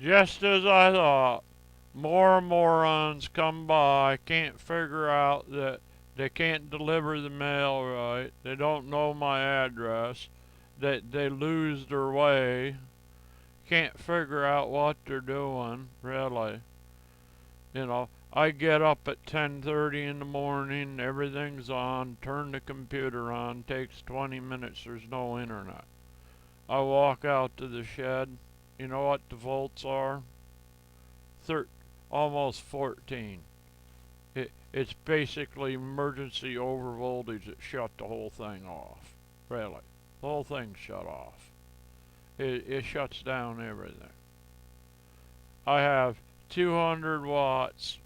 Just as I thought, more morons come by, can't figure out that they can't deliver the mail right, they don't know my address, that they lose their way, can't figure out what they're doing, really. I get up at 10:30 in the morning, everything's on, turn the computer on, takes 20 minutes, there's no internet. I walk out to the shed, you know what the volts are? Thir- Almost 14. It's basically emergency overvoltage that shut the whole thing off. Really. The whole thing's shut off. It shuts down everything. I have 200 watts,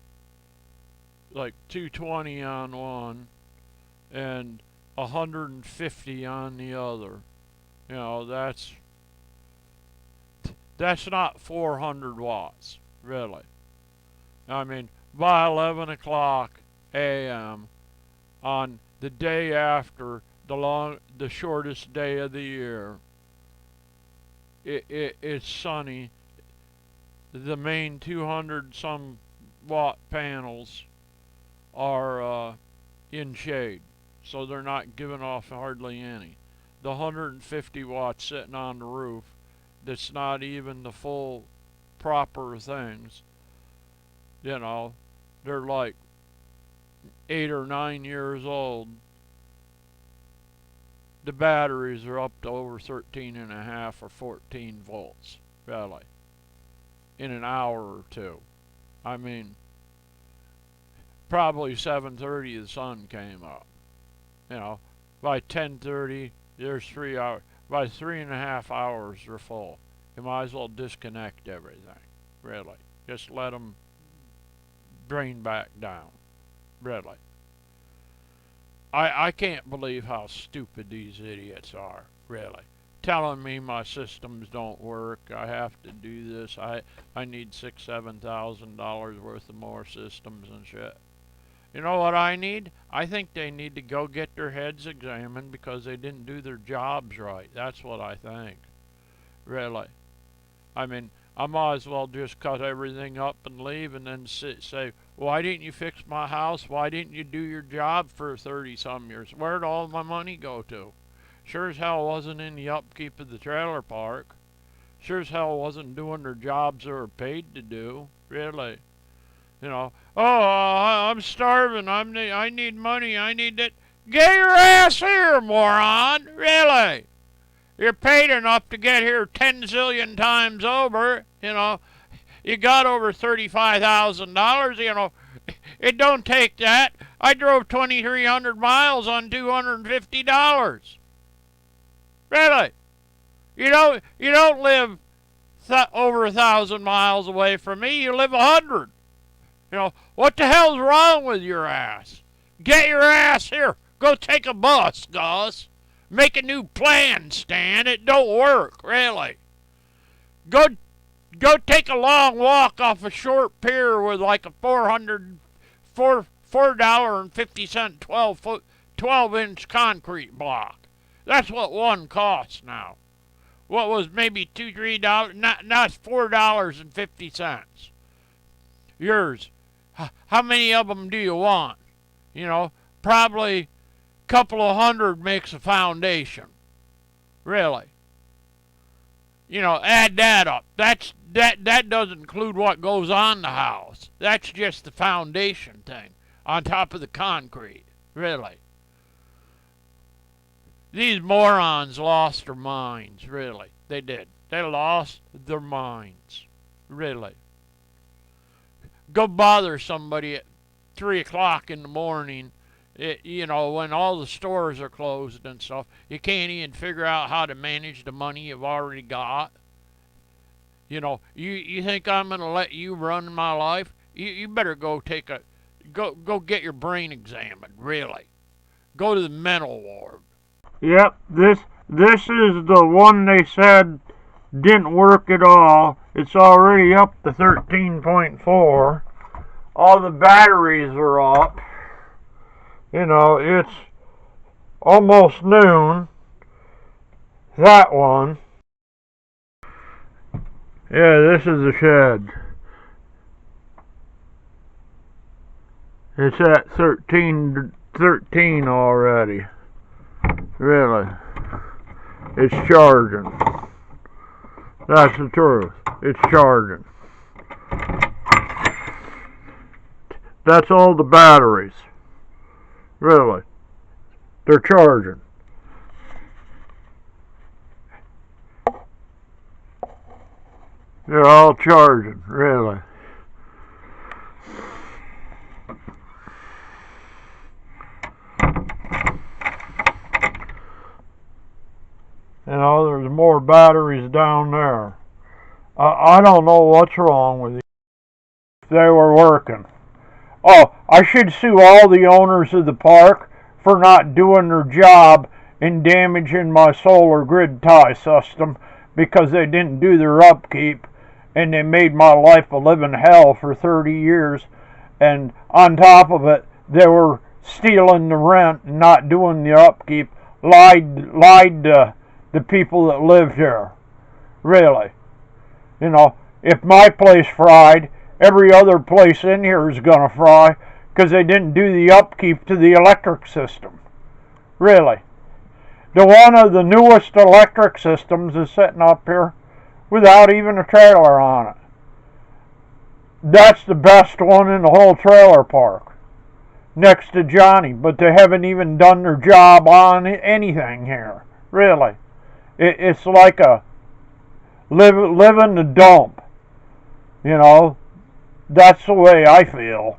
like 220 on one, and 150 on the other. You know, that's not 400 watts, really. I mean, by 11 o'clock a.m. on the day after the shortest day of the year, it's sunny. The main 200 some watt panels are in shade, so they're not giving off hardly any. The 150 watts sitting on the roof, that's not even the full proper things. You know, they're like 8 or 9 years old. The batteries are up to over 13 and a half or 14 volts, really, in an hour or two. I mean, probably 7:30 the sun came up. You know, by 10:30 there's 3 hours. By 3.5 hours they're full. You might as well disconnect everything. Really, just let them drain back down. Really, I can't believe how stupid these idiots are. Really, telling me my systems don't work. I have to do this. I need $6,000, $7,000 worth of more systems and shit. You know what I need? I think they need to go get their heads examined because they didn't do their jobs right. That's what I think. Really. I mean, I might as well just cut everything up and leave and then say, why didn't you fix my house? Why didn't you do your job for 30 some years? Where'd all my money go to? Sure as hell wasn't in the upkeep of the trailer park. Sure as hell wasn't doing their jobs they were paid to do. Really. Oh, I'm starving. I need money. I need it. Get your ass here, moron. Really. You're paid enough to get here 10 zillion times over. You got over $35,000. It don't take that. I drove 2,300 miles on $250. Really. You don't live over 1,000 miles away from me. You live 100. What the hell's wrong with your ass? Get your ass here. Go take a bus, Gus. Make a new plan, Stan. It don't work, really. Go go take a long walk off a short pier with like a $4.50 12-inch concrete block. That's what one costs now. What was maybe $2, $3? Now it's $4.50. Yours. How many of them do you want? Probably a couple of hundred makes a foundation. Really. Add that up. That doesn't include what goes on the house. That's just the foundation thing on top of the concrete. Really. These morons lost their minds, really. They did. They lost their minds. Really. Go bother somebody at 3 o'clock in the morning, when all the stores are closed and stuff. You can't even figure out how to manage the money you've already got. You think I'm going to let you run my life? You better go go get your brain examined, really. Go to the mental ward. Yep, this is the one they said didn't work at all. It's already up to 13.4. All the batteries are up. It's almost noon. That one. Yeah, this is a shed. It's at 13 already. Really. It's charging. That's the truth. It's charging. That's all the batteries. Really. They're charging. They're all charging, really. You know, there's more batteries down there. I don't know what's wrong with these. They were working. Oh, I should sue all the owners of the park for not doing their job and damaging my solar grid tie system because they didn't do their upkeep, and they made my life a living hell for 30 years. And on top of it, they were stealing the rent and not doing the upkeep, lied to the people that lived here. Really. You know, if my place fried, every other place in here is going to fry because they didn't do the upkeep to the electric system. Really. The one of the newest electric systems is sitting up here without even a trailer on it. That's the best one in the whole trailer park, next to Johnny, but they haven't even done their job on anything here. Really. It's like a live in the dump. You know, that's the way I feel.